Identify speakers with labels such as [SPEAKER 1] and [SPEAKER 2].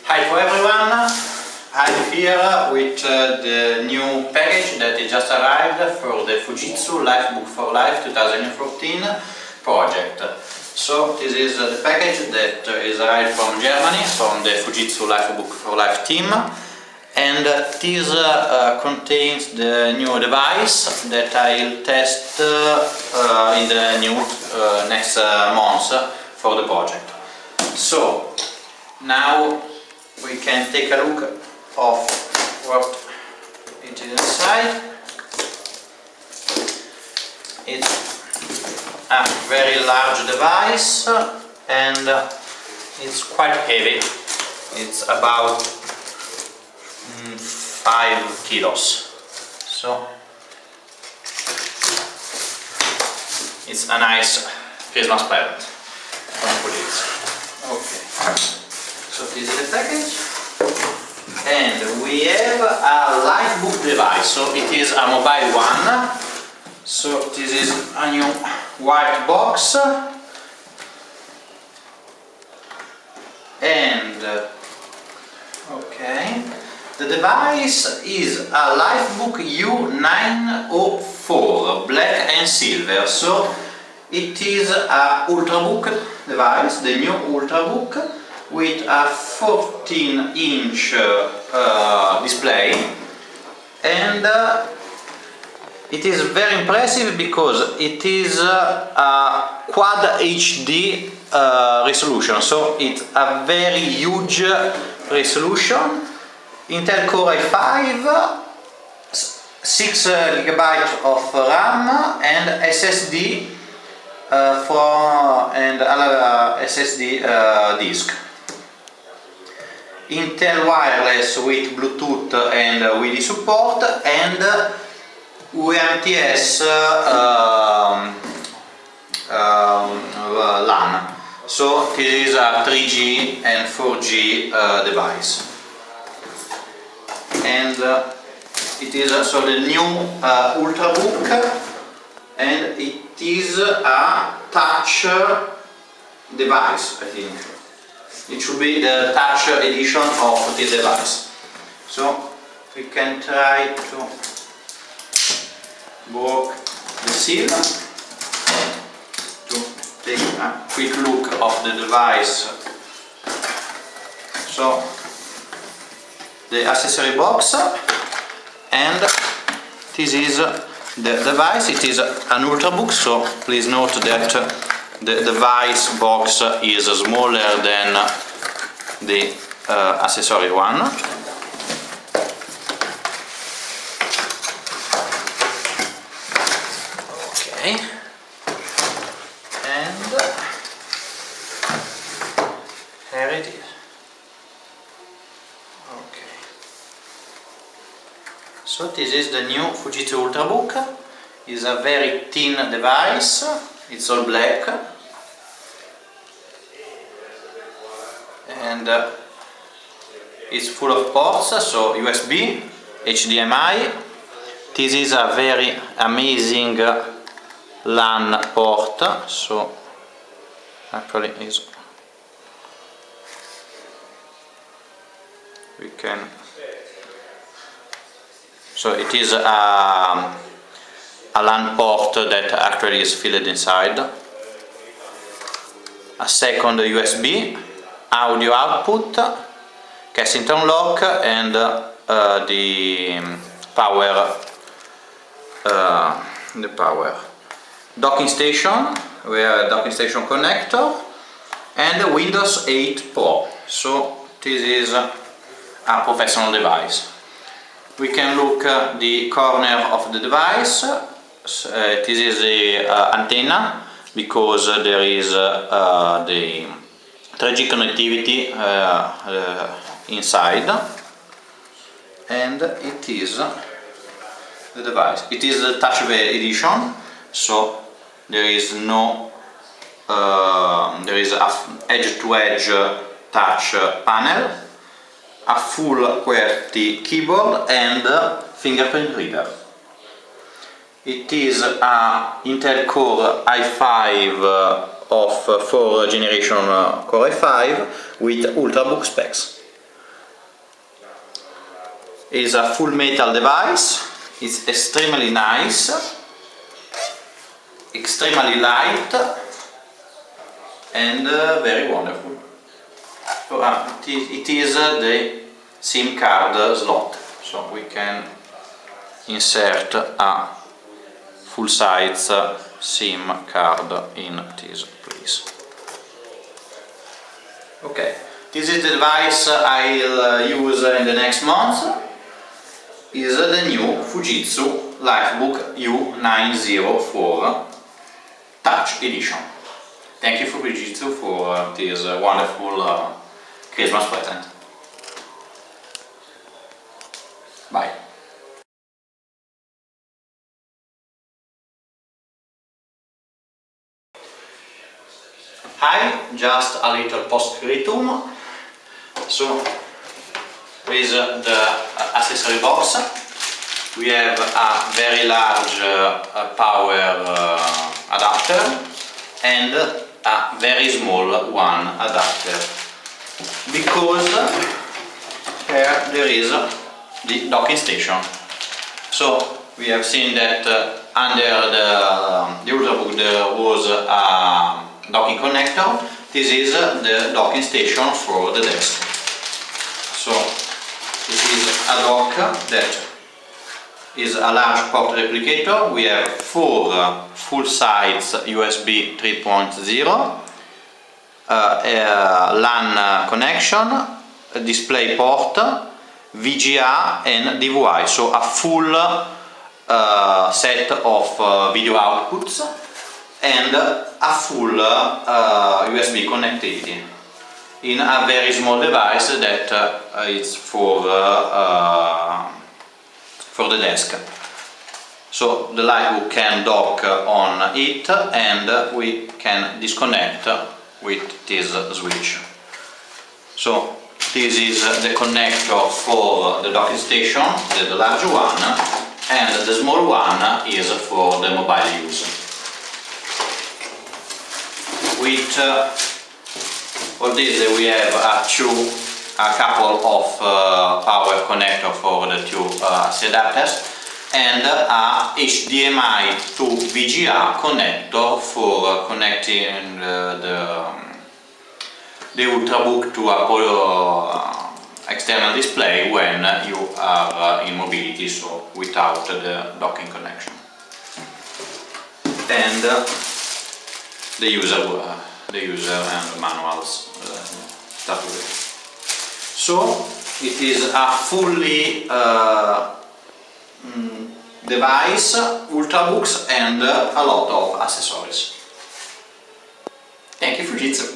[SPEAKER 1] Hi to everyone, I'm here with the new package that just arrived for the Fujitsu Lifebook for Life 2014 project. So this is the package that is arrived from Germany, from the Fujitsu Lifebook for Life team, and this contains the new device that I'll test in the new next months for the project. So now we can take a look of what it is inside. It's a very large device and it's quite heavy. It's about 5 kilos. So it's a nice Christmas present. Okay. So this is the package, and we have a Lifebook device, so it is a mobile one. So this is a new white box, and okay, the device is a Lifebook U904 black and silver. So it is a Ultrabook device, the new Ultrabook, with a 14-inch display, and it is very impressive because it is a Quad HD resolution, so it's a very huge resolution. Intel Core i5, 6 GB of RAM and SSD and SSD disk. Intel wireless with Bluetooth and WiFi support, and UMTS LAN. So this is a 3G and 4G device, and it is also the new Ultrabook, and it is a touch device, I think. It should be the touch edition of this device. So we can try to break the seal to take a quick look of the device. So the accessory box, and this is the device. It is an Ultrabook, so please note that the device box is smaller than the accessory one. Okay, and here it is. Okay, so this is the new Fujitsu Ultrabook. It's a very thin device. It's all black, and it's full of ports, so USB, HDMI. This is a very amazing LAN port, so actually so it is a LAN port that actually is filled inside. A second USB, audio output, Kensington lock, and the power docking station, where docking station connector, and Windows 8 Pro. So this is a professional device. We can look at the corner of the device. This is the antenna, because there is the 3G connectivity inside, and it is the device. It is the Touch edition, so there is no there is a edge-to-edge touch panel, a full QWERTY keyboard, and fingerprint reader. It is a Intel Core i5 of 4th generation Core i5 with Ultrabook specs. is a full metal device. It's extremely nice, extremely light, and very wonderful. So, it is the SIM card slot, so we can insert a full-size SIM card in this place. Okay, this is the device I'll use in the next month. Is the new Fujitsu Lifebook U904 Touch Edition. Thank you for Fujitsu for this wonderful Christmas present. Bye. Hi, just a little postscriptum. So, with the accessory box, we have a very large power adapter and a very small one adapter, because here there is the docking station. So we have seen that under the Ultrabook there was a docking connector. This is the docking station for the desk. So this is a dock that is a large port replicator. We have 4 full-size USB 3.0, LAN connection, a display port, VGA and DVI, so a full set of video outputs and a full USB connectivity in a very small device that is for the desk. So the Lifebook can dock on it and we can disconnect with this switch. So this is the connector for the docking station, the large one, and the small one is for the mobile use. With all this we have a couple of power connector for the 2 AC adapters and a HDMI to VGA connector for connecting the Ultrabook to a external display when you are in mobility, so without the docking connection. And the user and manuals start with it. So it is a fully device, Ultrabooks and a lot of accessories. Thank you Fujitsu.